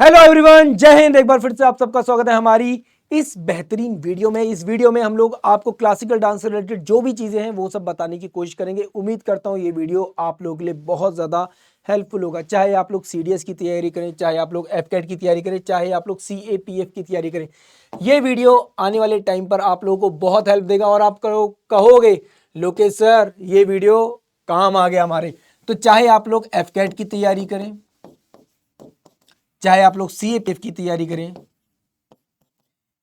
Hello everyone, जय हिंद। एक बार फिर से आप सबका स्वागत है हमारी इस बेहतरीन वीडियो में। इस वीडियो में हम लोग आपको क्लासिकल डांस से रिलेटेड जो भी चीजें हैं वो सब बताने की कोशिश करेंगे। उम्मीद करता हूँ ये वीडियो आप लोगों के लिए बहुत ज्यादा हेल्पफुल होगा। चाहे आप लोग सीडीएस की तैयारी करें, चाहे आप लोग एफकेट की तैयारी करें, चाहे आप लोग सीएपीएफ की तैयारी करें, ये वीडियो आने वाले टाइम पर आप लोगों को बहुत हेल्प देगा। और आप कहोगे लोकेश सर ये वीडियो काम आ गया हमारे। तो चाहे आप लोग एफकेट की तैयारी करें, चाहे आप लोग सीएपीएफ की तैयारी करें,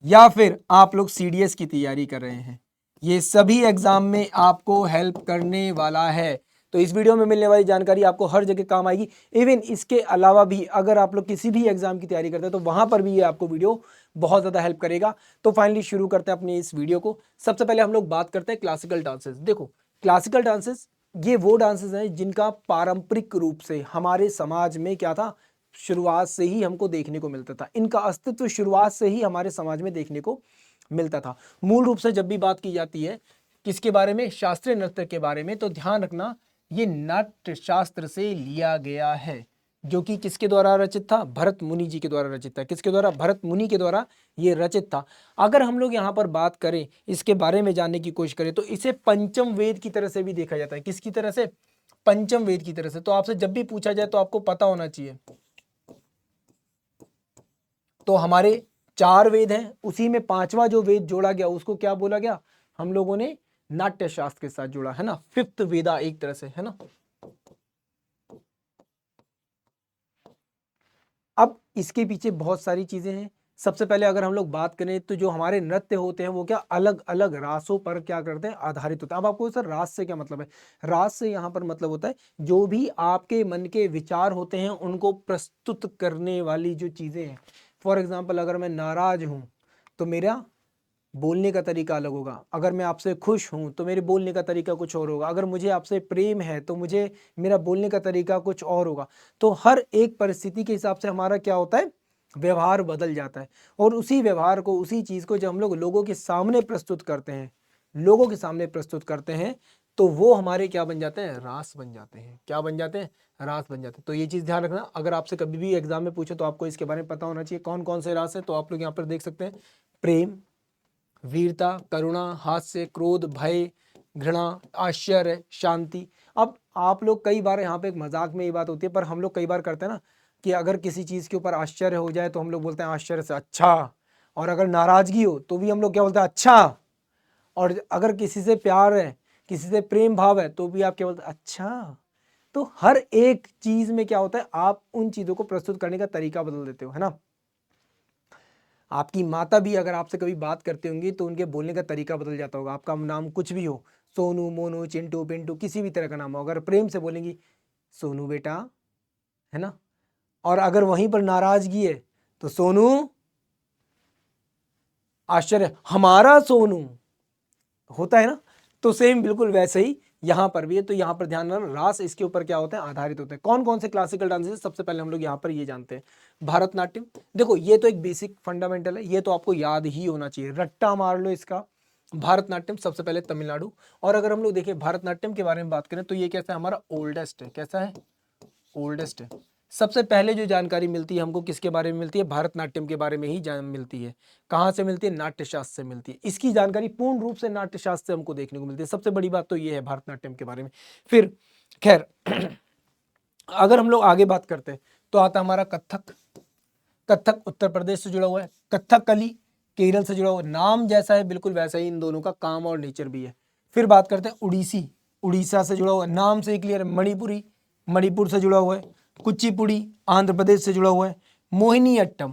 या फिर आप लोग सीडीएस की तैयारी कर रहे हैं, ये सभी एग्जाम में आपको हेल्प करने वाला है। तो इस वीडियो में मिलने वाली जानकारी आपको हर जगह काम आएगी। इवन इसके अलावा भी अगर आप लोग किसी भी एग्जाम की तैयारी करते हैं तो वहां पर भी ये आपको वीडियो बहुत ज्यादा हेल्प करेगा। तो फाइनली शुरू करते हैं अपनी इस वीडियो को। सबसे पहले हम लोग बात करते हैं क्लासिकल डांसेस। देखो, क्लासिकल डांसेस ये वो डांसेस हैं जिनका पारंपरिक रूप से हमारे समाज में क्या था, शुरुआत से ही हमको देखने को मिलता था। इनका अस्तित्व शुरुआत से ही हमारे समाज में देखने को मिलता था। मूल रूप से जब भी बात की जाती है किसके बारे में, शास्त्रीय नृत्य के बारे में, तो ध्यान रखना ये नाट्य शास्त्र से लिया गया है, जो कि किसके द्वारा रचित था, भरत मुनि जी के द्वारा रचित था। किसके द्वारा, भरत मुनि के द्वारा ये रचित था। अगर हम लोग यहाँ पर बात करें, इसके बारे में जानने की कोशिश करें, तो इसे पंचम वेद की तरह से भी देखा जाता है। किसकी तरह से, पंचम वेद की तरह से। तो आपसे जब भी पूछा जाए तो आपको पता होना चाहिए। तो हमारे 4 वेद हैं, उसी में 5वां जो वेद जोड़ा गया उसको क्या बोला गया, हम लोगों ने नाट्य शास्त्र के साथ जोड़ा है ना, 5th वेदा एक तरह से, है ना। अब इसके पीछे बहुत सारी चीजें हैं। सबसे पहले अगर हम लोग बात करें तो जो हमारे नृत्य होते हैं वो क्या अलग अलग रासों पर क्या करते हैं, आधारित होते हैं। अब आपको सर रास से क्या मतलब है, रास से यहाँ पर मतलब होता है जो भी आपके मन के विचार होते हैं उनको प्रस्तुत करने वाली जो चीजें हैं। फॉर एग्जाम्पल, अगर मैं नाराज हूं तो मेरा बोलने का तरीका अलग होगा। अगर मैं आपसे खुश हूं तो मेरे बोलने का तरीका कुछ और होगा। अगर मुझे आपसे प्रेम है तो मुझे मेरा बोलने का तरीका कुछ और होगा। तो हर एक परिस्थिति के हिसाब से हमारा क्या होता है, व्यवहार बदल जाता है। और उसी व्यवहार को, उसी चीज को जब हम लोग लोगों के सामने प्रस्तुत करते हैं, लोगों के सामने प्रस्तुत करते हैं, तो वो हमारे क्या बन जाते हैं, रास बन जाते हैं। क्या बन जाते हैं, रास बन जाते हैं। तो ये चीज ध्यान रखना। अगर आपसे कभी भी एग्जाम में पूछे तो आपको इसके बारे में पता होना चाहिए कौन कौन से रास है। तो आप लोग यहाँ पर देख सकते हैं, प्रेम, वीरता, करुणा, हास्य, क्रोध, भय, घृणा, आश्चर्य, शांति। अब आप लोग कई बार यहाँ पे एक मजाक में ये बात होती है, पर हम लोग कई बार करते हैं ना कि अगर किसी चीज के ऊपर आश्चर्य हो जाए तो हम लोग बोलते हैं आश्चर्य से अच्छा। और अगर नाराजगी हो तो भी हम लोग क्या बोलते हैं, अच्छा। और अगर किसी से प्यार है, किसी से प्रेम भाव है, तो भी आप क्या बोलते हैं, अच्छा। तो हर एक चीज में क्या होता है, आप उन चीजों को प्रस्तुत करने का तरीका बदल देते हो, है ना। आपकी माता भी अगर आपसे कभी बात करती होंगी तो उनके बोलने का तरीका बदल जाता होगा। आपका नाम कुछ भी हो, सोनू, मोनू, चिंटू, पिंटू, किसी भी तरह का नाम हो, अगर प्रेम से बोलेंगी सोनू बेटा, है ना। और अगर वहीं पर नाराजगी है तो सोनू, आश्चर्य, हमारा सोनू, होता है ना। तो सेम बिल्कुल वैसे ही यहां पर भी है। तो यहां पर ध्यान रखना, रास इसके ऊपर क्या होते हैं, आधारित होते हैं। कौन कौन से क्लासिकल डांसेस, सबसे पहले हम लोग यहाँ पर ये जानते हैं, भरतनाट्यम। देखो ये तो एक बेसिक फंडामेंटल है, ये तो आपको याद ही होना चाहिए, रट्टा मार लो इसका। भारतनाट्यम सबसे पहले तमिलनाडु। और अगर हम लोग देखें भारतनाट्यम के बारे में बात करें तो ये कैसा है, हमारा ओल्डेस्ट है। कैसा है, ओल्डेस्ट है। सबसे पहले जो जानकारी मिलती है हमको किसके बारे में मिलती है, भारतनाट्यम के बारे में ही जान मिलती है। कहाँ से मिलती है, नाट्यशास्त्र से मिलती है। इसकी जानकारी पूर्ण रूप से नाट्यशास्त्र से हमको देखने को मिलती है। सबसे बड़ी बात तो ये है भारतनाट्यम के बारे में। फिर खैर अगर हम लोग आगे बात करते हैं तो आता हमारा कथक। कथक उत्तर प्रदेश से जुड़ा हुआ है, कथकली केरल से जुड़ा हुआ है। नाम जैसा है बिल्कुल वैसा ही इन दोनों का काम और नेचर भी है। फिर बात करते हैं उड़ीसी, उड़ीसा से जुड़ा हुआ है, नाम से ही क्लियर है। मणिपुरी, मणिपुर से जुड़ा हुआ है। कुचिपुड़ी आंध्र प्रदेश से जुड़ा हुआ है। मोहिनी अट्टम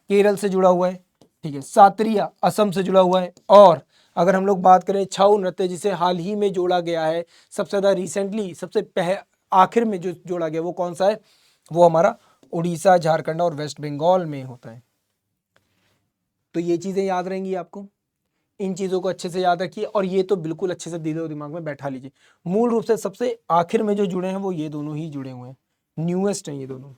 केरल से जुड़ा हुआ है, ठीक है। सात्रिया असम से जुड़ा हुआ है। और अगर हम लोग बात करें छऊ नृत्य, जिसे हाल ही में जोड़ा गया है, सबसे ज़्यादा रिसेंटली, आखिर में जो जोड़ा गया वो कौन सा है, वो हमारा उड़ीसा, झारखंड और वेस्ट बंगाल में होता है। तो ये चीज़ें याद रहेंगी आपको, इन चीज़ों को अच्छे से याद रखिए। और ये तो बिल्कुल अच्छे से दिलो दिमाग में बैठा लीजिए। मूल रूप से सबसे आखिर में जो जुड़े हैं वो ये दोनों ही जुड़े हुए हैं, न्यूएस्ट हैं ये दोनों।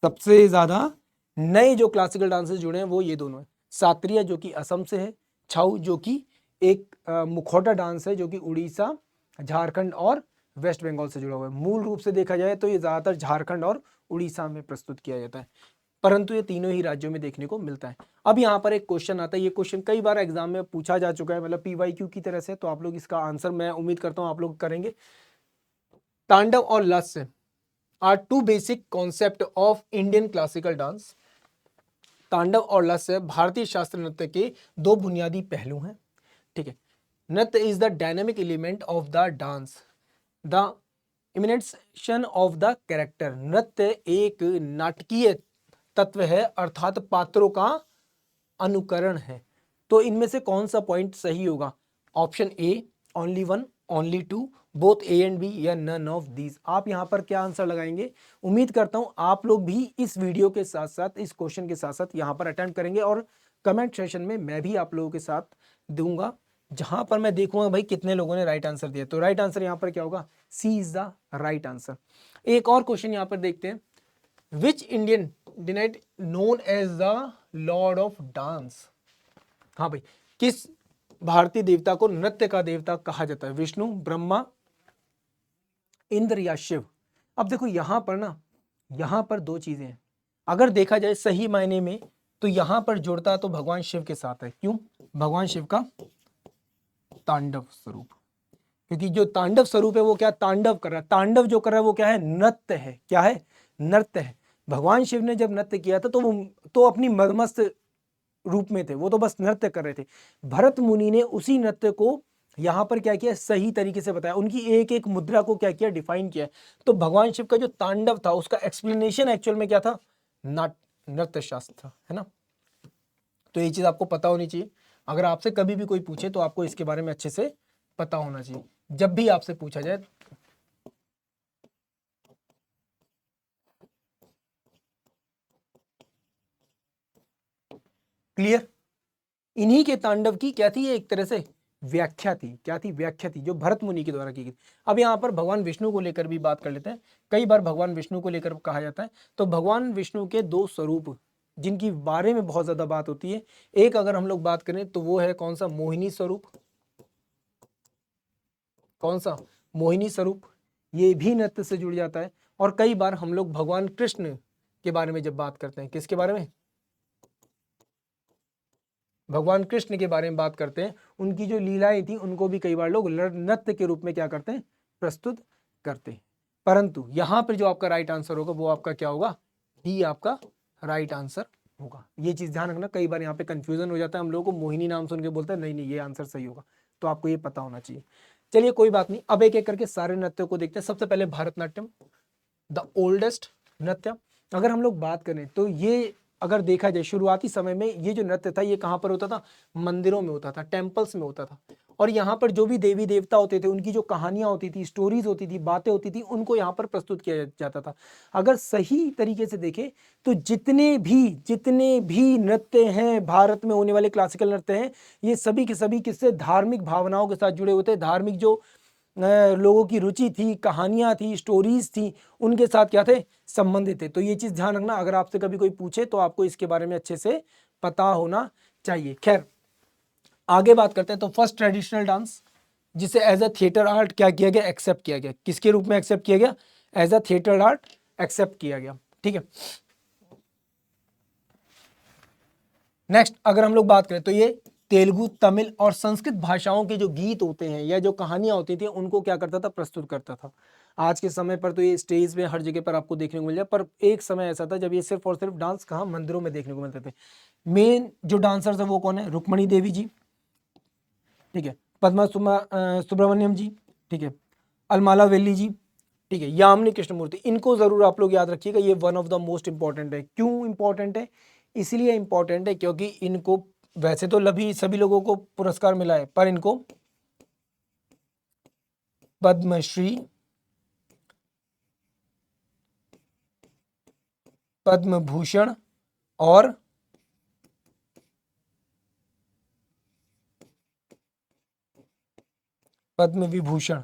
सबसे ज्यादा नए जो क्लासिकल डांसेस जुड़े हैं वो ये दोनों हैं। सात्रिया जो कि असम से है, छऊ जो कि एक मुखौटा डांस है जो कि उड़ीसा, झारखंड और वेस्ट बंगाल से जुड़ा हुआ है। मूल रूप से देखा जाए तो ये ज़्यादातर झारखंड और उड़ीसा में प्रस्तुत किया जाता है, परंतु ये तीनों ही राज्यों में देखने को मिलता है। अब यहाँ पर एक क्वेश्चन आता है, ये क्वेश्चन कई बार एग्जाम में पूछा जा चुका है, मतलब PYQ की तरह से, तो आप लोग इसका आंसर मैं उम्मीद करता हूँ आप लोग करेंगे। तांडव और lasya are two basic concept of Indian classical dance. तांडव और लास्य भारतीय शास्त्रीय नृत्य के दो बुनियादी पहलू हैं, ठीक है। Nritya is the dynamic element of the dance, the emanation of the character. नृत्य एक नाटकीय तत्व है, अर्थात पात्रों का अनुकरण है। तो इनमें से कौन सा पॉइंट सही होगा? Option A, only one, only two, both A and B, या नन ऑफ दीज। आप यहाँ पर क्या आंसर लगाएंगे? उम्मीद करता हूँ आप लोग भी इस वीडियो के साथ साथ, इस क्वेश्चन के साथ साथ यहाँ पर अटेम्प्ट करेंगे, और कमेंट सेशन में मैं भी आप लोगों के साथ दूंगा, जहां पर मैं देखूंगा भाई कितने लोगों ने राइट आंसर दिया। तो राइट आंसर यहाँ पर क्या होगा? C is the right answer. एक और क्वेश्चन यहाँ पर देखते हैं, विच इंडियन डिनाइट known as the lord of dance. हाँ भाई, किस भारतीय देवता को नृत्य का देवता कहा जाता है? विष्णु, ब्रह्मा, इंद्र या शिव? अब देखो यहां पर ना, यहां पर दो चीजें हैं। अगर देखा जाए सही मायने में तो यहां पर जुड़ता तो भगवान शिव के साथ है। क्यों? भगवान शिव का तांडव स्वरूप, क्योंकि जो तांडव स्वरूप है वो क्या? तांडव कर रहा है। तांडव जो कर रहा है वो क्या है? नृत्य है। क्या है? नृत्य है। भगवान शिव ने जब नृत्य किया था तो वो तो अपनी मदमस्त रूप में थे, वो तो बस नृत्य कर रहे थे। भरत मुनि ने उसी नृत्य को यहाँ पर क्या किया? सही तरीके से बताया, उनकी एक एक मुद्रा को क्या किया? डिफाइन किया। तो भगवान शिव का जो तांडव था उसका एक्सप्लेनेशन एक्चुअल में क्या था? नृत्य शास्त्र, है ना। तो ये चीज आपको पता होनी चाहिए। अगर आपसे कभी भी कोई पूछे तो आपको इसके बारे में अच्छे से पता होना चाहिए, जब भी आपसे पूछा जाए। क्लियर? इन्हीं के तांडव की क्या थी? एक तरह से व्याख्या थी। क्या थी? व्याख्या थी, जो भरत मुनि के द्वारा की गई। अब यहाँ पर भगवान विष्णु को लेकर भी बात कर लेते हैं। कई बार भगवान विष्णु को लेकर कहा जाता है, तो भगवान विष्णु के दो स्वरूप जिनकी बारे में बहुत ज्यादा बात होती है, एक अगर हम लोग बात करें तो वो है कौन सा? मोहिनी स्वरूप। कौन सा? मोहिनी स्वरूप। ये भी नृत्य से जुड़ जाता है। और कई बार हम लोग भगवान कृष्ण के बारे में जब बात करते हैं, किसके बारे में? भगवान कृष्ण के बारे में बात करते हैं, उनकी जो लीलाएं थी उनको भी कई बार लोग नृत्य के रूप में क्या करते हैं? प्रस्तुत करते हैं। परंतु यहाँ पर जो आपका राइट आंसर होगा वो आपका क्या होगा? डी आपका राइट आंसर होगा। ये चीज ध्यान रखना, कई बार यहाँ पे कंफ्यूजन हो जाता है, हम लोगों को मोहिनी नाम सुन के बोलते हैं नहीं नहीं ये आंसर सही होगा, तो आपको ये पता होना चाहिए। चलिए कोई बात नहीं, अब एक एक करके सारे नृत्यों को देखते हैं। सबसे पहले भारतनाट्यम, द ओल्डेस्ट नृत्य। अगर हम लोग बात करें तो ये अगर देखा जाए शुरुआती समय में ये जो नृत्य था ये कहाँ पर होता था? मंदिरों में होता था, टेम्पल्स में होता था। और यहाँ पर जो भी देवी देवता होते थे उनकी जो कहानियां होती थी, स्टोरीज होती थी, बातें होती थी, उनको यहाँ पर प्रस्तुत किया जाता था। अगर सही तरीके से देखें तो जितने भी नृत्य हैं भारत में होने वाले, क्लासिकल नृत्य हैं, ये सभी के सभी किससे? धार्मिक भावनाओं के साथ जुड़े होते हैं। धार्मिक जो लोगों की रुचि थी, कहानियां थी, स्टोरीज थी, उनके साथ क्या थे? संबंधित थे। तो ये चीज ध्यान रखना, अगर आपसे कभी कोई पूछे तो आपको इसके बारे में अच्छे से पता होना चाहिए। खैर आगे बात करते हैं। तो फर्स्ट ट्रेडिशनल डांस जिसे एज अ थिएटर आर्ट क्या किया गया? एक्सेप्ट किया गया। किसके रूप में एक्सेप्ट किया गया? As a theatre art accept किया गया। ठीक है। नेक्स्ट अगर हम लोग बात करें तो ये तेलुगु, तमिल और संस्कृत भाषाओं के जो गीत होते हैं या जो कहानियां होती थी उनको क्या करता था? प्रस्तुत करता था। आज के समय पर तो ये स्टेज पे हर जगह पर आपको देखने को मिल जाए, पर एक समय ऐसा था जब ये सिर्फ और सिर्फ डांस कहाँ? मंदिरों में देखने को मिलते थे। मेन जो डांसर्स है वो कौन है? रुक्मणी देवी जी, ठीक है, पद्मा सुब्रमण्यम जी, ठीक है, अलमाला वेली जी, ठीक है, यामिनी कृष्णमूर्ति। इनको जरूर आप लोग याद रखिएगा, ये one of the most important है। क्यों इंपॉर्टेंट है? इसलिए इंपॉर्टेंट है क्योंकि इनको वैसे तो सभी लोगों को पुरस्कार मिला है, पर इनको पद्मश्री, पद्म भूषण और पद्म विभूषण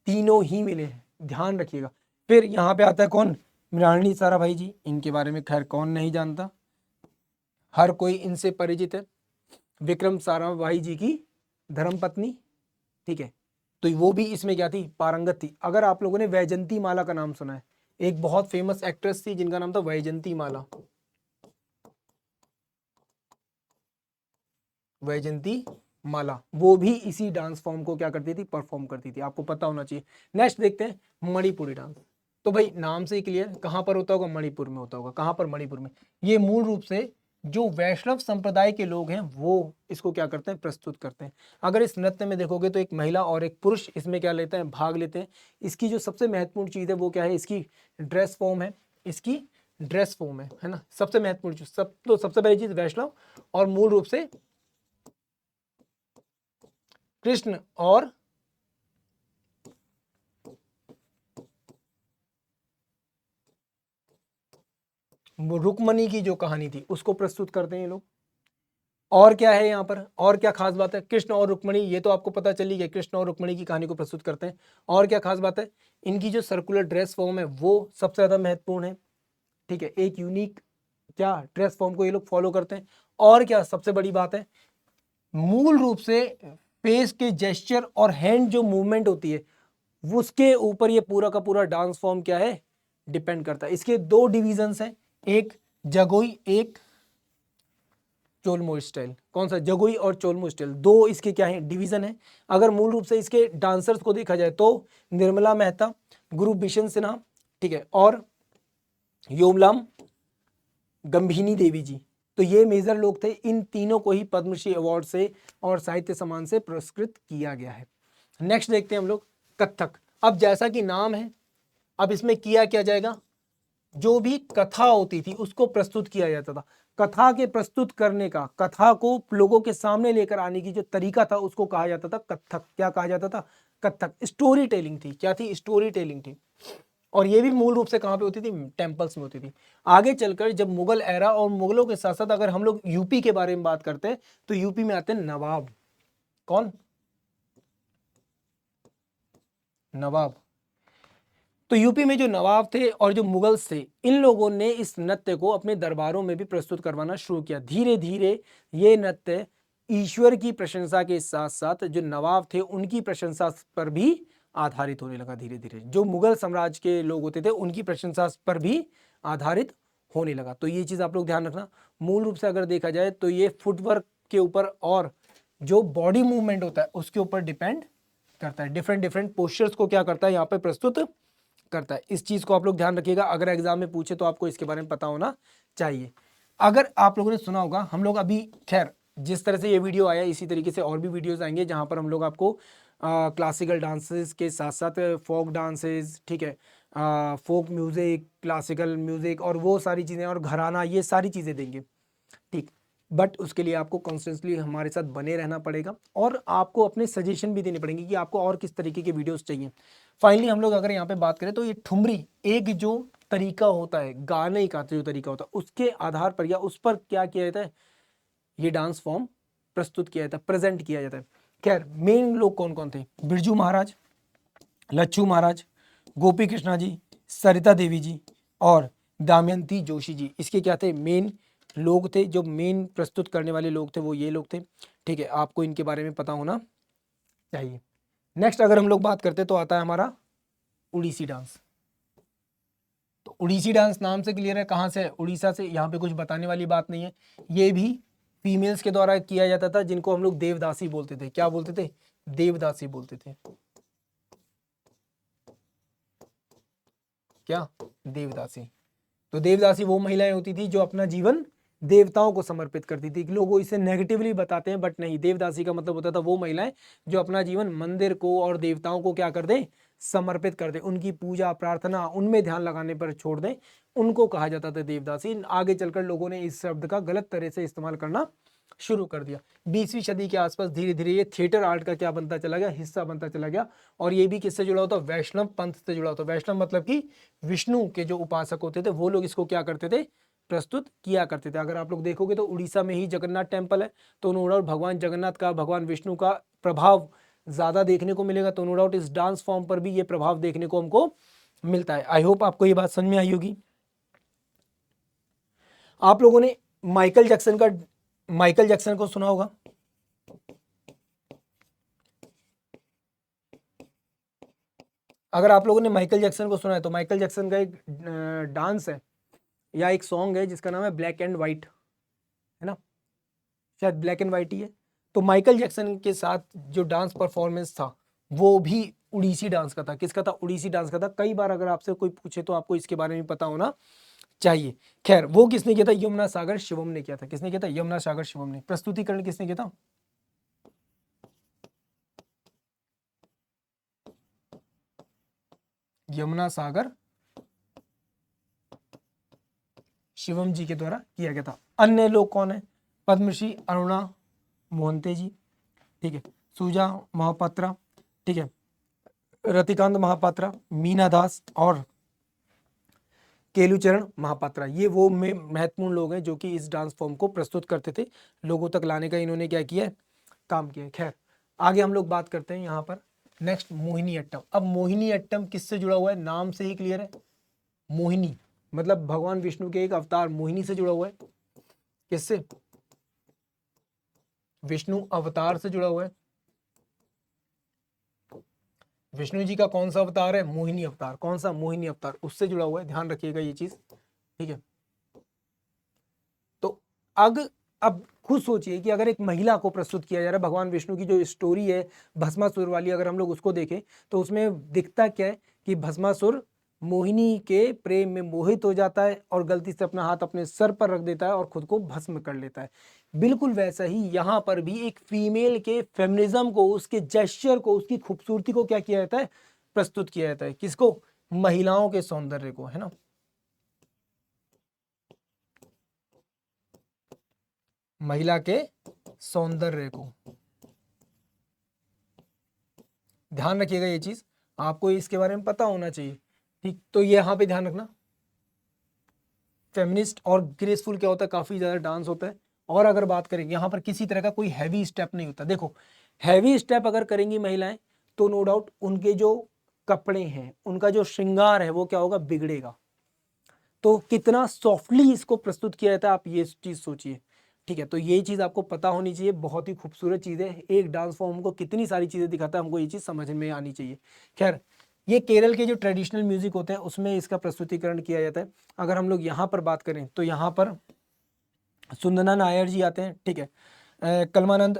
तीनों ही मिले हैं, ध्यान रखिएगा। फिर यहाँ पे आता है कौन? मृणालिनी साराभाई जी। इनके बारे में खैर कौन नहीं जानता, हर कोई इनसे परिचित है। विक्रम साराभाई जी की धर्मपत्नी, ठीक है, तो वो भी इसमें क्या थी, पारंगत थी। अगर आप लोगों ने वैजंती माला का नाम सुना है, एक बहुत फेमस एक्ट्रेस थी जिनका नाम था वैजंती माला, वैजंती माला, वो भी इसी डांस फॉर्म को क्या करती थी, परफॉर्म करती थी, आपको पता होना चाहिए। नेक्स्ट देखते हैं मणिपुरी डांस। तो भाई नाम से ही क्लियर, कहां पर होता होगा, मणिपुर में होता होगा। कहां पर, मणिपुर में। ये मूल रूप से जो वैष्णव संप्रदाय के लोग हैं वो इसको क्या करते हैं, प्रस्तुत करते हैं। अगर इस नृत्य में देखोगे तो एक महिला और एक पुरुष इसमें क्या लेते हैं, भाग लेते हैं। इसकी जो सबसे महत्वपूर्ण चीज है वो क्या है, इसकी ड्रेस फॉर्म है, इसकी ड्रेस फॉर्म है ना, सबसे महत्वपूर्ण चीज। तो सबसे पहली चीज वैष्णव, और मूल रूप से कृष्ण और रुक्मणी की जो कहानी थी उसको प्रस्तुत करते हैं ये लोग। और क्या है यहाँ पर, और क्या खास बात है, कृष्ण और रुक्मणी, ये तो आपको पता चली गया, कृष्ण और रुक्मणी की कहानी को प्रस्तुत करते हैं। और क्या खास बात है, इनकी जो सर्कुलर ड्रेस फॉर्म है वो सबसे ज्यादा महत्वपूर्ण है। ठीक है, एक यूनिक क्या ड्रेस फॉर्म को ये लोग फॉलो करते हैं। और क्या सबसे बड़ी बात है, मूल रूप से फेस के जेस्चर और हैंड जो मूवमेंट होती है उसके ऊपर ये पूरा का पूरा डांस फॉर्म क्या है, डिपेंड करता है। इसके दो डिविजन्स हैं, एक जगोई, एक चोलमो स्टाइल। कौन सा, जगोई और चोलमो स्टाइल, दो इसके क्या है, डिवीजन है। अगर मूल रूप से इसके डांसर्स को देखा जाए तो निर्मला मेहता, गुरु बिशन सिन्हा, ठीक है, और योमलाम गंभीनी देवी जी, तो ये मेजर लोग थे। इन तीनों को ही पद्मश्री अवार्ड से और साहित्य सम्मान से पुरस्कृत किया गया है। नेक्स्ट देखते हैं हम लोग कथक। अब जैसा कि नाम है, अब इसमें किया क्या जाएगा, जो भी कथा होती थी उसको प्रस्तुत किया जाता था। कथा के प्रस्तुत करने का, कथा को लोगों के सामने लेकर आने की जो तरीका था उसको कहा जाता था कथक। क्या कहा जाता था, कथक। स्टोरी टेलिंग थी, क्या थी, स्टोरी टेलिंग थी। और ये भी मूल रूप से कहाँ पे होती थी, टेम्पल्स में होती थी। आगे चलकर जब मुगल एरा, और मुगलों के साथ साथ अगर हम लोग यूपी के बारे में बात करते हैं तो यूपी में आते हैं नवाब। कौन, नवाब। तो यूपी में जो नवाब थे और जो मुगल्स थे, इन लोगों ने इस नृत्य को अपने दरबारों में भी प्रस्तुत करवाना शुरू किया। धीरे धीरे ये नृत्य ईश्वर की प्रशंसा के साथ साथ जो नवाब थे उनकी प्रशंसा पर भी आधारित होने लगा। धीरे धीरे जो मुगल साम्राज्य के लोग होते थे उनकी प्रशंसा पर भी आधारित होने लगा। तो ये चीज आप लोग ध्यान रखना। मूल रूप से अगर देखा जाए तो ये फुटवर्क के ऊपर और जो बॉडी मूवमेंट होता है उसके ऊपर डिपेंड करता है। डिफरेंट डिफरेंट पोस्चर्स को क्या करता है, यहाँ पे प्रस्तुत करता है। इस चीज को आप लोग ध्यान रखिएगा, अगर एग्जाम में पूछे तो आपको इसके बारे में पता होना चाहिए। अगर आप लोगों ने सुना होगा, हम लोग अभी खैर जिस तरह से ये वीडियो आया इसी तरीके से और भी वीडियोस आएंगे जहां पर हम लोग आपको क्लासिकल डांसेस के साथ साथ फोक डांसेस, ठीक है, फोक म्यूजिक, क्लासिकल म्यूजिक और वो सारी चीजें और घराना, ये सारी चीजें देंगे। ठीक, बट उसके लिए आपको कॉन्स्टेंटली हमारे साथ बने रहना पड़ेगा और आपको अपने सजेशन भी देने पड़ेंगे कि आपको और किस तरीके के वीडियोस चाहिए। फाइनली हम लोग अगर यहाँ पे बात करें तो ये ठुमरी एक जो तरीका होता है, गाने का जो तरीका होता है उसके आधार पर या उस पर क्या किया जाता है, ये डांस फॉर्म प्रस्तुत किया जाता है, प्रेजेंट किया जाता है। खैर मेन लोग कौन कौन थे, बिरजू महाराज, लच्छू महाराज, गोपी कृष्णा जी, सरिता देवी जी और दमयंती जोशी जी, इसके क्या थे, मेन लोग थे। जो मेन प्रस्तुत करने वाले लोग थे वो ये लोग थे। ठीक है, आपको इनके बारे में पता होना चाहिए। नेक्स्ट अगर हम लोग बात करते तो आता है हमारा उड़ीसी डांस। तो उड़ीसी डांस नाम से क्लियर है कहाँ से है, उड़ीसा से। यहाँ पे कुछ बताने वाली बात नहीं है। ये भी फीमेल्स के द्वारा किया जाता था जिनको हम लोग देवदासी बोलते थे। क्या बोलते थे, देवदासी बोलते थे। क्या, देवदासी। तो देवदासी वो महिलाएं होती थी जो अपना जीवन देवताओं को समर्पित करती थी। लोग इसे नेगेटिवली बताते हैं बट नहीं, देवदासी का मतलब होता था वो महिलाएं जो अपना जीवन मंदिर को और देवताओं को क्या कर दें, समर्पित कर दें, उनकी पूजा प्रार्थना उनमें ध्यान लगाने पर छोड़ दें, उनको कहा जाता था देवदासी। आगे चलकर लोगों ने इस शब्द का गलत तरह से इस्तेमाल करना शुरू कर दिया। 20वीं सदी के आसपास धीरे धीरे ये थिएटर आर्ट का क्या बनता चला गया, हिस्सा बनता चला गया। और ये भी किससे जुड़ा होता, वैष्णव पंथ से जुड़ा होता। वैष्णव मतलब कि विष्णु के जो उपासक होते थे वो लोग इसको क्या करते थे, प्रस्तुत किया करते थे। अगर आप लोग देखोगे तो उड़ीसा में ही जगन्नाथ टेम्पल है, तो नो डाउट भगवान जगन्नाथ का, भगवान विष्णु का प्रभाव ज्यादा देखने को मिलेगा। तो नो डाउट इस डांस फॉर्म पर भी ये प्रभाव देखने को हमको मिलता है। आई होप आपको ये बात समझ में आई होगी। आप लोगों ने माइकल जैक्सन को सुना होगा। अगर आप लोगों ने माइकल जैक्सन को सुना है तो माइकल जैक्सन का एक डांस है या एक सॉन्ग है जिसका नाम है ब्लैक एंड वाइट, है ना, शायद ब्लैक एंड वाइट ही है। तो माइकल जैक्सन के साथ जो डांस परफॉर्मेंस था वो भी उड़ीसी डांस का था। किसका था? उड़ीसी डांस का था। कई बार अगर आपसे कोई पूछे तो आपको इसके बारे में पता होना चाहिए। खैर, वो किसने किया था? यमुना सागर शिवम ने किया था। किसने किया था? यमुना सागर शिवम ने। प्रस्तुतिकरण किसने किया था? यमुना सागर शिवम जी के द्वारा किया गया था। अन्य लोग कौन है? पद्मश्री अरुणा मोहंते जी, ठीक है, सुजा महापात्रा, ठीक है, रतिकांत महापात्रा, मीना दास और केलुचरण महापात्रा। ये वो महत्वपूर्ण लोग हैं जो कि इस डांस फॉर्म को प्रस्तुत करते थे। लोगों तक लाने का इन्होंने क्या किया है? काम किया है। खैर, आगे हम लोग बात करते हैं यहाँ पर नेक्स्ट मोहिनी अट्टम। अब मोहिनी अट्टम किससे जुड़ा हुआ है? नाम से ही क्लियर है। मोहिनी मतलब भगवान विष्णु के एक अवतार मोहिनी से जुड़ा हुआ है। किससे? विष्णु अवतार से जुड़ा हुआ है। विष्णु जी का कौन सा अवतार है? मोहिनी अवतार। कौन सा? मोहिनी अवतार, उससे जुड़ा हुआ है। ध्यान रखिएगा ये चीज, ठीक है। तो अब खुद सोचिए कि अगर एक महिला को प्रस्तुत किया जा रहा है, भगवान विष्णु की जो स्टोरी है भस्मासुर वाली, अगर हम लोग उसको देखें तो उसमें दिखता क्या है कि भस्मासुर मोहिनी के प्रेम में मोहित हो जाता है और गलती से अपना हाथ अपने सर पर रख देता है और खुद को भस्म कर लेता है। बिल्कुल वैसा ही यहाँ पर भी एक फीमेल के फेमिनिज्म को, उसके जेस्चर को, उसकी खूबसूरती को क्या किया जाता है? प्रस्तुत किया जाता है। किसको? महिलाओं के सौंदर्य को, है ना। महिला के सौंदर्य को ध्यान रखिएगा। ये चीज आपको इसके बारे में पता होना चाहिए, ठीक। तो ये यहाँ पे ध्यान रखना। फेमिनिस्ट और ग्रेसफुल क्या होता है? काफी ज्यादा डांस होता है। और अगर बात करेंगे यहाँ पर किसी तरह का कोई हैवी स्टेप नहीं होता। देखो, हैवी स्टेप अगर करेंगी महिलाएं तो नो डाउट उनके जो कपड़े हैं, उनका जो श्रृंगार है वो क्या होगा? बिगड़ेगा। तो कितना सॉफ्टली इसको प्रस्तुत किया जाता है, आप ये चीज सोचिए, ठीक है। तो ये चीज आपको पता होनी चाहिए। बहुत ही खूबसूरत चीज है। एक डांस फॉर्म को कितनी सारी चीजें दिखाता है, हमको ये चीज समझ में आनी चाहिए। खैर, ये केरल के जो ट्रेडिशनल म्यूजिक होते हैं उसमें इसका प्रस्तुतिकरण किया जाता है। अगर हम लोग यहाँ पर बात करें तो यहाँ पर सुंदना नायर जी आते हैं, ठीक है, कलमानंद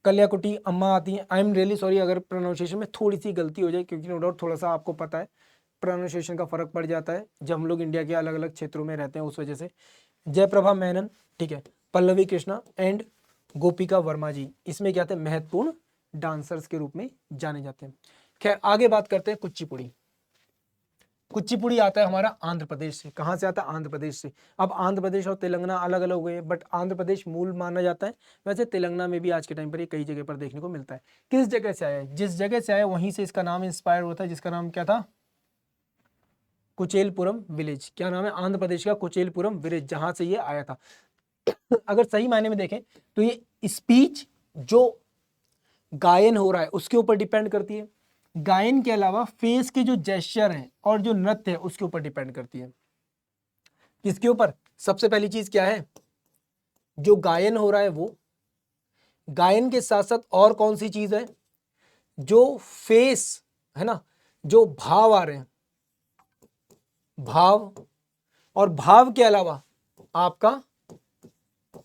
कल्याकुटी अम्मा आती हैं। आई एम रियली सॉरी अगर प्रोनाउंसिएशन में थोड़ी सी गलती हो जाए, क्योंकि नो डाउट थोड़ा सा आपको पता है प्रोनाउंसिएशन का फर्क पड़ जाता है जब हम लोग इंडिया के अलग अलग क्षेत्रों में रहते हैं, उस वजह से। जयप्रभा मेनन, ठीक है, पल्लवी कृष्णा एंड गोपिका वर्मा जी इसमें क्या थे? महत्वपूर्ण डांसर्स के रूप में जाने जाते हैं। खैर, आगे बात करते हैं कुचिपुड़ी। कुचिपुड़ी आता है हमारा आंध्र प्रदेश से। कहाँ से आता है? आंध्र प्रदेश से। अब आंध्र प्रदेश और तेलंगाना अलग अलग हो गए, बट आंध्र प्रदेश मूल माना जाता है। वैसे तेलंगाना में भी आज के टाइम पर ये कई जगह पर देखने को मिलता है। किस जगह से आया है? जिस जगह से आया वहीं से इसका नाम इंस्पायर होता है, जिसका नाम क्या था? कुचेलपुरम विलेज। क्या नाम है? आंध्र प्रदेश का कुचेलपुरम विलेज, जहां से ये आया था। अगर सही मायने में देखें तो ये स्पीच जो गायन हो रहा है उसके ऊपर डिपेंड करती है। गायन के अलावा फेस के जो जेस्चर हैं और जो नृत्य है उसके ऊपर डिपेंड करती है। किसके ऊपर? सबसे पहली चीज क्या है? जो गायन हो रहा है वो, गायन के साथ साथ और कौन सी चीज है? जो फेस है ना, जो भाव आ रहे हैं, भाव, और भाव के अलावा आपका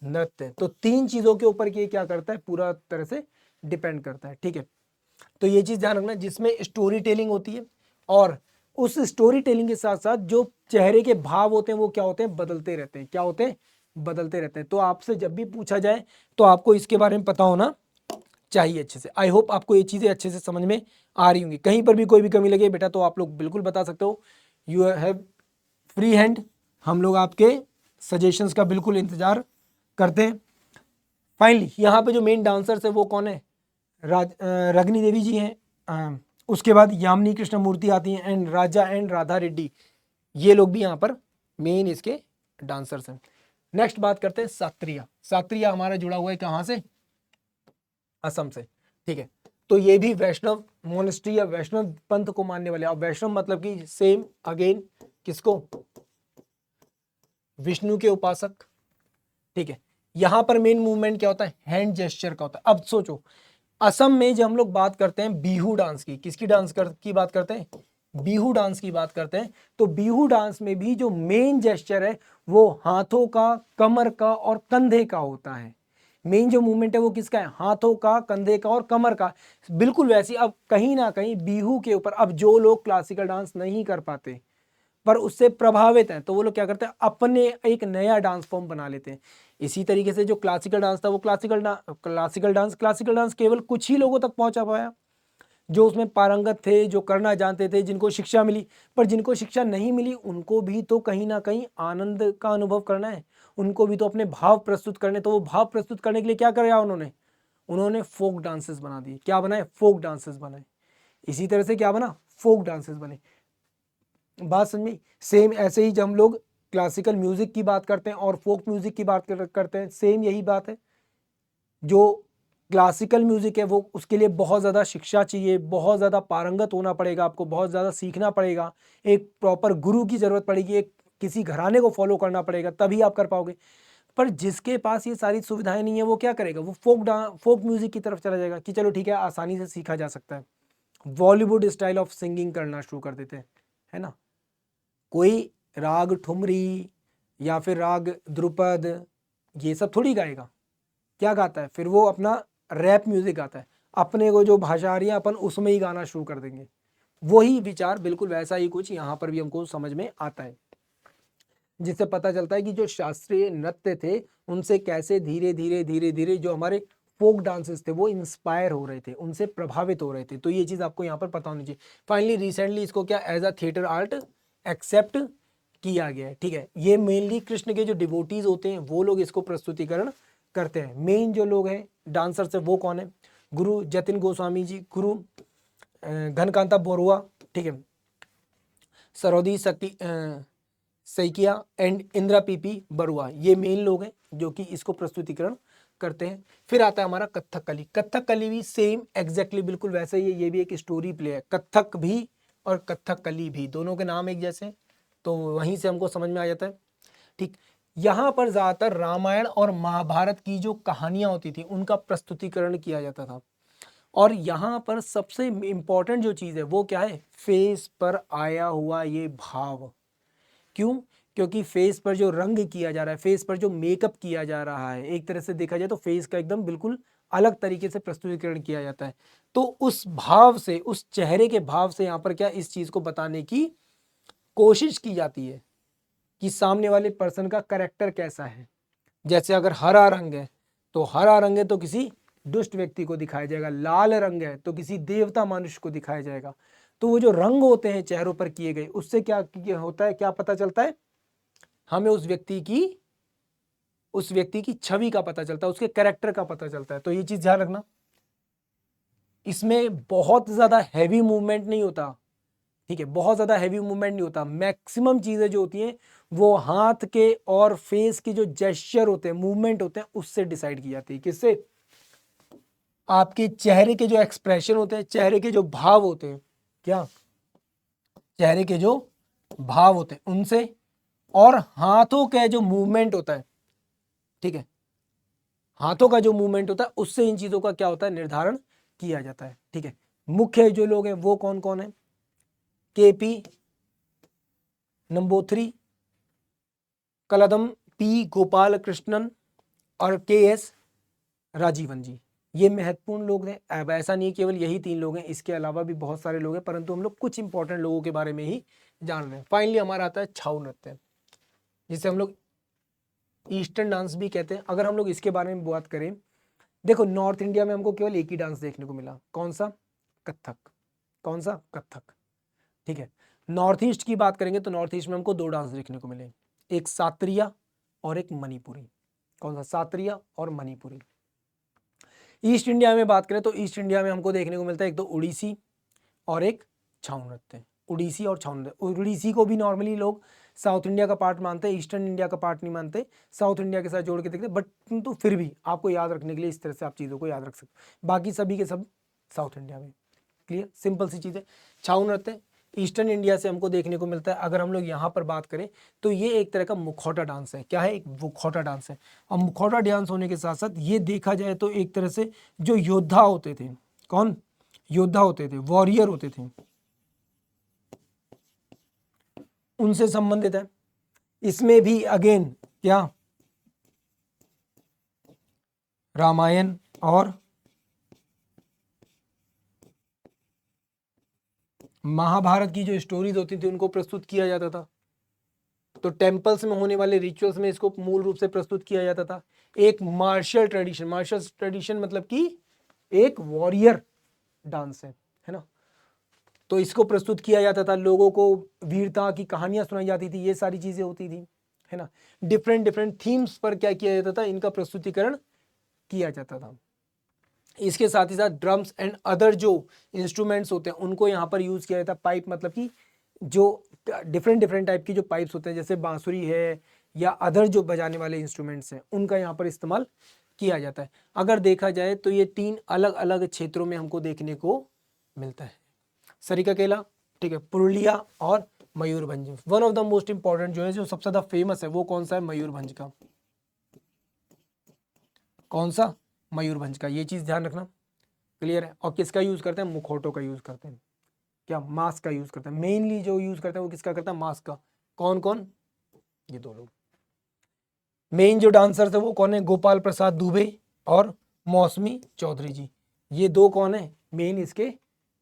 नृत्य। तो तीन चीजों के ऊपर ये क्या करता है? पूरा तरह से डिपेंड करता है, ठीक है। तो ये चीज ध्यान रखना, जिसमें स्टोरी टेलिंग होती है और उस स्टोरी टेलिंग के साथ साथ जो चेहरे के भाव होते हैं वो क्या होते हैं? बदलते रहते हैं। क्या होते हैं? बदलते रहते हैं। तो आपसे जब भी पूछा जाए तो आपको इसके बारे में पता होना चाहिए अच्छे से। आई होप आपको ये चीजें अच्छे से समझ में आ रही होंगी। कहीं पर भी कोई भी कमी लगे बेटा तो आप लोग बिल्कुल बता सकते हो। You have free hand. हम लोग आपके सजेशंस का बिल्कुल इंतजार करते हैं। फाइनली यहाँ पे जो मेन डांसर्स है वो कौन है? रगनी देवी जी हैं। उसके बाद यामिनी कृष्ण मूर्ति आती हैं and Raja and Radha Reddy, ये लोग भी यहाँ पर मेन इसके डांसर्स हैं। नेक्स्ट बात करते हैं सात्रिया। सात्रिया हमारा जुड़ा हुआ है कहाँ से? असम से, ठीक है। तो ये भी वैष्णव मोनेस्ट्री या वैष्णव पंथ को मानने वाले। अब वैष्णव मतलब कि सेम अगेन किसको? विष्णु के उपासक, ठीक है। यहां पर मेन मूवमेंट क्या होता है? हैंड जेस्चर का होता है। अब सोचो, असम में जब हम लोग बात करते हैं बिहू डांस की, किसकी की बात करते हैं, बिहू डांस की बात करते हैं, तो बिहू डांस में भी जो मेन जेस्चर है वो हाथों का, कमर का और कंधे का होता है। मेन जो मूवमेंट है वो किसका है, हाथों का, कंधे का और कमर का। बिल्कुल वैसी अब कहीं ना कहीं बिहू के ऊपर, अब जो लोग क्लासिकल डांस नहीं कर पाते पर उससे प्रभावित हैं तो वो लोग क्या करते हैं, अपने एक नया डांस फॉर्म बना लेते हैं। इसी तरीके से जो क्लासिकल डांस था वो क्लासिकल डांस केवल कुछ ही लोगों तक पहुंचा पाया जो उसमें पारंगत थे, जो करना जानते थे, जिनको शिक्षा मिली। पर जिनको शिक्षा नहीं मिली उनको भी तो कहीं ना कहीं आनंद का अनुभव करना है, उनको भी तो अपने भाव प्रस्तुत करने। तो वो भाव प्रस्तुत करने के लिए क्या कराया उन्होंने, उन्होंने फोक डांसेस बना दिए। क्या बनाए, फोक डांसेस बनाए। इसी तरह से क्या बना, फोक डांसेस बने। बात समझ में। सेम ऐसे ही जब हम लोग क्लासिकल म्यूजिक की बात करते हैं और फोक म्यूजिक की बात करते हैं, सेम यही बात है। जो क्लासिकल म्यूजिक है वो, उसके लिए बहुत ज़्यादा शिक्षा चाहिए, बहुत ज़्यादा पारंगत होना पड़ेगा, आपको बहुत ज़्यादा सीखना पड़ेगा, एक प्रॉपर गुरु की ज़रूरत पड़ेगी, एक किसी घराने को फॉलो करना पड़ेगा, तभी आप कर पाओगे। पर जिसके पास ये सारी सुविधाएं नहीं है वो क्या करेगा, वो फोक म्यूजिक की तरफ चला जाएगा कि चलो ठीक है आसानी से सीखा जा सकता है। बॉलीवुड स्टाइल ऑफ सिंगिंग करना शुरू कर देते हैं, है ना। कोई राग ठुमरी या फिर राग ध्रुपद ये सब थोड़ी गाएगा। क्या गाता है फिर वो, अपना रैप म्यूजिक गाता है। अपने को जो भाषा आ रही है अपन उसमें ही गाना शुरू कर देंगे। वही विचार बिल्कुल वैसा ही कुछ यहाँ पर भी हमको समझ में आता है, जिससे पता चलता है कि जो शास्त्रीय नृत्य थे उनसे कैसे धीरे धीरे धीरे धीरे जो हमारे फोक डांसेस थे वो इंस्पायर हो रहे थे, उनसे प्रभावित हो रहे थे। तो ये चीज़ आपको यहाँ पर पता होनी चाहिए। फाइनली रिसेंटली इसको क्या as a theatre art accept किया गया है, ठीक है। ये मेनली कृष्ण के जो डिवोटीज होते हैं वो लोग इसको प्रस्तुतिकरण करते हैं। मेन जो लोग हैं डांसर से वो कौन है, गुरु जतिन गोस्वामी जी, गुरु घनकांता बोरुआ, ठीक है, सरोदी सैकिया एंड इंदिरा पीपी बरुआ, ये मेन लोग हैं जो कि इसको प्रस्तुतिकरण करते हैं। फिर आता है हमारा कथकली। कथकली भी सेम एग्जैक्टली बिल्कुल वैसे ही है, ये भी एक स्टोरी प्ले है। कथक भी और कथकली भी दोनों के नाम एक जैसे, तो वहीं से हमको समझ में आ जाता है, ठीक। यहाँ पर ज़्यादातर रामायण और महाभारत की जो कहानियाँ होती थी उनका प्रस्तुतिकरण किया जाता था। और यहाँ पर सबसे इम्पोर्टेंट जो चीज़ है वो क्या है, फेस पर आया हुआ ये भाव। क्यों, क्योंकि फेस पर जो रंग किया जा रहा है, फेस पर जो मेकअप किया जा रहा है, एक तरह से देखा जाए तो फेस का एकदम बिल्कुल अलग तरीके से प्रस्तुतिकरण किया जाता है। तो उस भाव से, उस चेहरे के भाव से यहाँ पर क्या इस चीज़ को बताने की कोशिश की जाती है कि सामने वाले पर्सन का करेक्टर कैसा है। जैसे अगर हरा रंग है तो हरा रंग है तो किसी दुष्ट व्यक्ति को दिखाया जाएगा, लाल रंग है तो किसी देवता मनुष्य को दिखाया जाएगा। तो वो जो रंग होते हैं चेहरों पर किए गए, उससे क्या होता है, क्या पता चलता है हमें, उस व्यक्ति की छवि का पता चलता है, उसके कैरेक्टर का पता चलता है। तो ये चीज ध्यान रखना, इसमें बहुत ज्यादा हैवी मूवमेंट नहीं होता, ठीक है, बहुत ज़्यादा हैवी मूवमेंट नहीं होता। मैक्सिमम चीज़ें जो होती हैं वो हाथ के और फेस की जो जेस्चर होते हैं, मूवमेंट होते हैं, उससे डिसाइड की जाती है। किससे, आपके चेहरे के जो एक्सप्रेशन होते हैं, चेहरे के जो भाव होते हैं, क्या, चेहरे के जो भाव होते हैं उनसे, और हाथों का जो मूवमेंट होता है, ठीक है, हाथों का जो मूवमेंट होता है उससे इन चीज़ों का क्या होता है, निर्धारण किया जाता है, ठीक है। मुख्य जो लोग हैं वो कौन कौन है, केपी नंबूथरी, कलदम पी गोपाल कृष्णन और के एस राजीवन जी, ये महत्वपूर्ण लोग हैं। अब ऐसा नहीं केवल यही 3 लोग हैं, इसके अलावा भी बहुत सारे लोग हैं, परंतु हम लोग कुछ इंपॉर्टेंट लोगों के बारे में ही जान रहे हैं। फाइनली हमारा आता है छाऊ नृत्य, जिसे हम लोग ईस्टर्न डांस भी कहते हैं। अगर हम लोग इसके बारे में बात करें, देखो नॉर्थ इंडिया में हमको केवल एक ही डांस देखने को मिला, कौन सा, कथक। कौन सा, कथक, ठीक है। नॉर्थ ईस्ट की बात करेंगे तो नॉर्थ ईस्ट में हमको 2 डांस देखने को मिले, एक सात्रिया और एक मणिपुरी। कौन सा, सात्रिया और मणिपुरी। ईस्ट इंडिया में बात करें तो ईस्ट इंडिया में हमको देखने को मिलता है एक तो उड़ीसी और एक छाऊ नृत्य। उड़ीसी और छाऊ नृत्य, उड़ीसी को भी नॉर्मली लोग साउथ इंडिया का पार्ट मानते हैं, ईस्टर्न इंडिया का पार्ट नहीं मानते, साउथ इंडिया के साथ जोड़ के देखते, बट तो फिर भी आपको याद रखने के लिए इस तरह से आप चीज़ों को याद रख सकते, बाकी सभी के सब साउथ इंडिया में। क्लियर, सिंपल सी चीज़ है। छाऊ नृत्य ईस्टर्न इंडिया से हमको देखने को मिलता है। अगर हम लोग यहाँ पर बात करें तो ये एक तरह का मुखौटा डांस है। क्या है? एक मुखौटा डांस है। और मुखौटा डांस होने के साथ साथ ये देखा जाए तो एक तरह से जो योद्धा होते थे, कौन योद्धा होते थे, वॉरियर होते थे, उनसे संबंधित है। इसमें भी अगेन क्या रामायण और महाभारत की जो स्टोरीज होती थी उनको प्रस्तुत किया जाता था। तो टेम्पल्स में होने वाले रिचुअल्स में इसको मूल रूप से प्रस्तुत किया जाता था। एक मार्शल ट्रेडिशन मतलब कि एक वॉरियर डांस है ना। तो इसको प्रस्तुत किया जाता था, लोगों को वीरता की कहानियां सुनाई जाती थी, ये सारी चीजें होती थी, है ना। डिफरेंट डिफरेंट थीम्स पर क्या किया जाता था, इनका प्रस्तुतिकरण किया जाता था। इसके साथ ही साथ ड्रम्स एंड अदर जो इंस्ट्रूमेंट्स होते हैं उनको यहाँ पर यूज किया जाता है। पाइप मतलब कि जो डिफरेंट डिफरेंट टाइप की जो पाइप्स होते हैं, जैसे बांसुरी है या अदर जो बजाने वाले इंस्ट्रूमेंट्स हैं, उनका यहाँ पर इस्तेमाल किया जाता है। अगर देखा जाए तो ये 3 अलग अलग क्षेत्रों में हमको देखने को मिलता है। सरिकाकेला, ठीक है, पुरुलिया और Mayurbhanj. One of the most important जो है, जो सबसे ज्यादा फेमस है, वो कौन सा है? मयूरभंज का। कौन सा? मयूरभंज का। ये चीज ध्यान रखना, क्लियर है। और किसका यूज करते हैं? मुखौटों का यूज करते हैं। क्या? मास्क का यूज करते हैं। मेनली जो यूज करते हैं वो किसका करता है? मास्क का। कौन कौन? ये 2 लोग। मेन जो डांसर्स है वो कौन है? गोपाल प्रसाद दुबे और मौसमी चौधरी जी। ये 2 कौन है? मेन इसके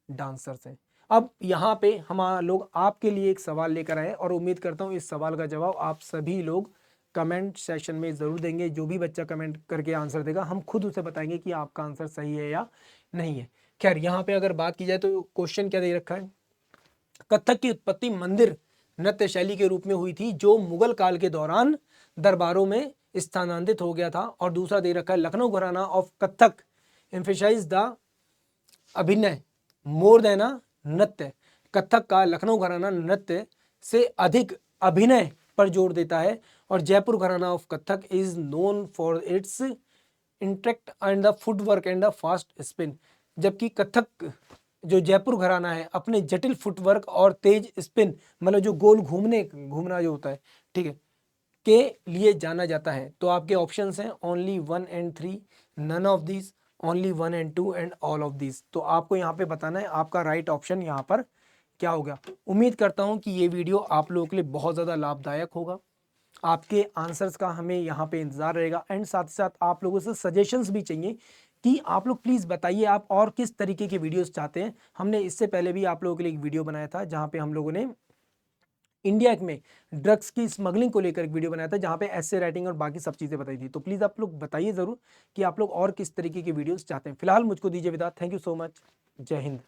डांसर्स हैं। अब यहाँ पे हम लोग आपके लिए एक सवाल लेकर आए और उम्मीद करता हूँ इस सवाल का जवाब आप सभी लोग कमेंट सेक्शन में ज़रूर देंगे। जो भी बच्चा कमेंट करके आंसर देगा, हम खुद उसे बताएंगे कि आपका आंसर सही है या नहीं है। खैर, यहाँ पे अगर बात की जाए तो क्वेश्चन क्या दे रखा है? कथक की उत्पत्ति मंदिर नृत्य शैली के रूप में हुई थी, जो मुगल काल के दौरान दरबारों में स्थानांतरित हो गया था। और दूसरा दे रखा है, लखनऊ घराना ऑफ कथक एम्फेसाइज द अभिनय मोर देन अ नृत्य। कथक का लखनऊ घराना नृत्य से अधिक अभिनय पर जोर देता है। और जयपुर घराना of Kathak is known for its interact and the footwork and the fast spin. जबकि कथक जो जयपुर घराना है अपने जटिल फुटवर्क और तेज स्पिन, मतलब जो गोल घूमना जो होता है, ठीक है, के लिए जाना जाता है। तो आपके ऑप्शंस हैं only 1 and 3, none of this, only 1 and 2 and all of this. तो आपको यहाँ पे बताना है आपका राइट ऑप्शन यहाँ पर क्या होगा। उम्मीद करता हूँ कि ये वीडियो आप लोगों के लिए बहुत ज़्यादा लाभदायक होगा। आपके आंसर्स का हमें यहाँ पे इंतज़ार रहेगा। एंड साथ ही साथ आप लोगों से सजेशंस भी चाहिए कि आप लोग प्लीज़ बताइए आप और किस तरीके के वीडियोस चाहते हैं। हमने इससे पहले भी आप लोगों के लिए एक वीडियो बनाया था जहाँ पे हम लोगों ने इंडिया में ड्रग्स की स्मगलिंग को लेकर एक वीडियो बनाया था, जहाँ पे एसे राइटिंग और बाकी सब चीज़ें बताई थी। तो प्लीज़ आप लोग बताइए ज़रूर कि आप लोग और किस तरीके की वीडियोस चाहते हैं। फिलहाल मुझको दीजिए विदा। Thank you so much. जय हिंद।